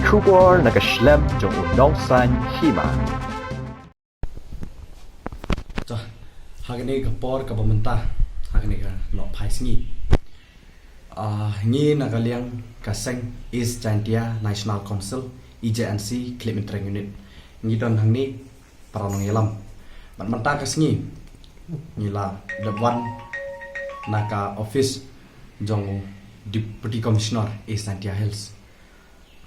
Kubor nakaslem jong unongsan hima. Cho, hagani ka por ka bamenta, hagani ka no phais ngi. Ngi nakaliang kaseng East Chantia National Council EJNC Clement Unit. Ngi don hangni paranong yelam. Menta kasngi ngila dewan naka office jong Deputy Commissioner East Chantia Hills.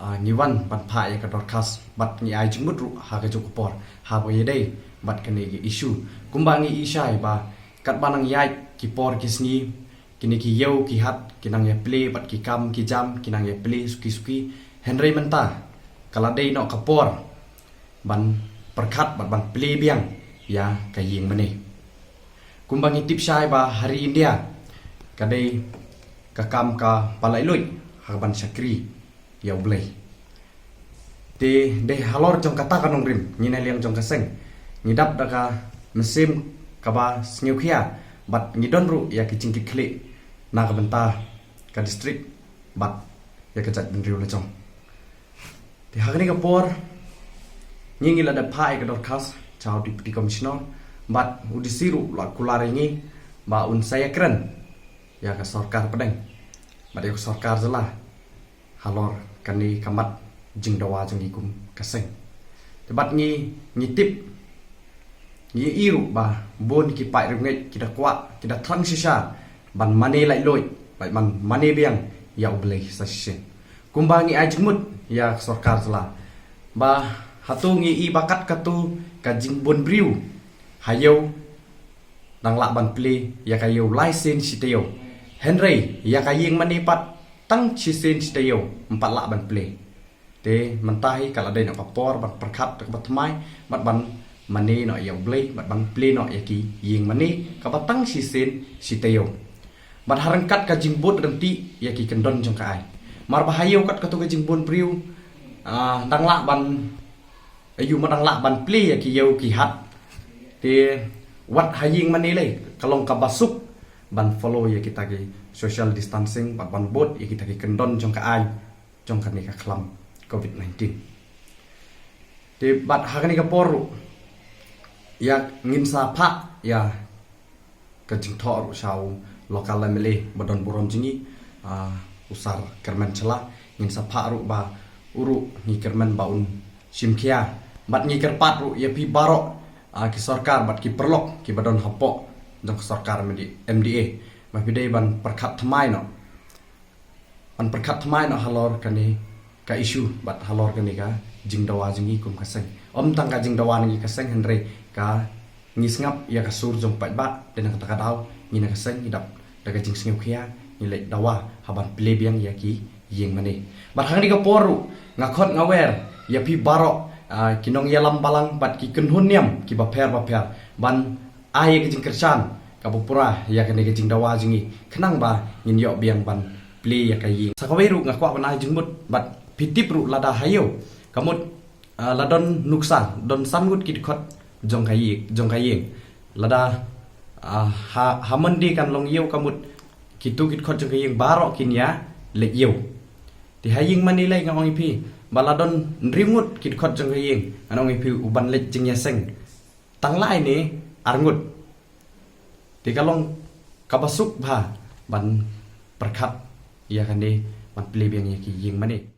Ngiwan ban pha ya ka dorkas bat ngi ai jingmut ru ha ka jokupor ha bo yedai bat kane ge issue kumbangi isai ba kat banang yai ki por kisni kini ki yau ki hat kinang ye play bat ki kam ki jam kinang ye play suki Henry menta kala dei no kapor ban perkhat bat ban play biang ya ka ying mane kumbangi tip sai ba hari India kadai ka kam ka palai loi ha ban sakri ya boleh de halor jong kata kanong rim ngina liang jong kaseng ngidap daka mesim kaba sngiukhia bat ngidon ru ya kicing kikli na ka benta ka district bat ya kajat benriu la jong de hagni ka por ngingi la da pai ka dorkas chao Deputy Commissioner bat udisiru la kularengi ba un saya keren ya ka sarkar pedeng bat ya sarkar jelah halor kani kamat jing dawa jong ikum kaseng tebat ngi tip ngi iru ba bon ki pai rengai kita kwa kita thang sisa ban mane lai loi bai man mane biang ya ublei sasisen kumba ngi ajmut ya sarkar sala ba hatu ngi i bakat katu ka jing bon briu hayo dang la ban play ya kayo license siteo Henry ya kaying mane pat tang chisen steo empat lak ban play te mentahi kala dai nak kapor ban perkhat tak batmai bat ban mane no ya play bat ban play no ya ki ying mane ka batang chisen steo bat harangkat ka jingbot renti ya ki kendon jong ka ai mar bahayo kat ka tu ka jingbon priu dang lak ban ayu ma dang lak ban play ya ki yau ki hat te wat haying mane le kalong ka basuk ban follow ya kita ki social distancing bat ban bot ya kita ki kendon jong ka ai jong ka ni ka klam COVID-19 te bat hagani ka poru ya ngin sa pha ya ka jing thor shau lokal lamele badon burom jingi usar kerman chela ngin sa pha ru ba uru ni kerman baun simkhia bat ni kerpat ru ya pi barok ki sarkar bat ki perlok ki badon hapok jong sarkar MDA ma pidai ban perkhat thamai no ban perkhat thamai no halor kani ka issue bat halor kani ka jingdawa jingi kum kaseng om tang ka jingdawa ni kaseng Henry ka ngisngap ya ka sur jong pat ba den ka daw ni na kaseng idap daga jing sngiu khia ni le dawa haban plebiang ya ki yeng mane bat hang ni ka poru ngakhot ngawer ya pi barok kinong yalam balang bat ki kenhun niam ki ba pher ban ai ki jing kersan kabupura ya kene ke jingdawa jingi khenang ba ngin yo biang ban play ya kayi sakaweru ngakwa ban jingmut bat pitip ru lada hayo kamut ladon nuksa don sangut kit khot jong kayi lada hamandi kan long yeu kamut kitu kit khot jong kayi barok kinya le yeu ti haying manilai ngong ipi baladon rimut kit khot jong kayi anong ipi uban le jingya seng tanglai ni arngut ti kalong kabasuk ba ban perkhat ya kan de ban play biang ya ki ying mane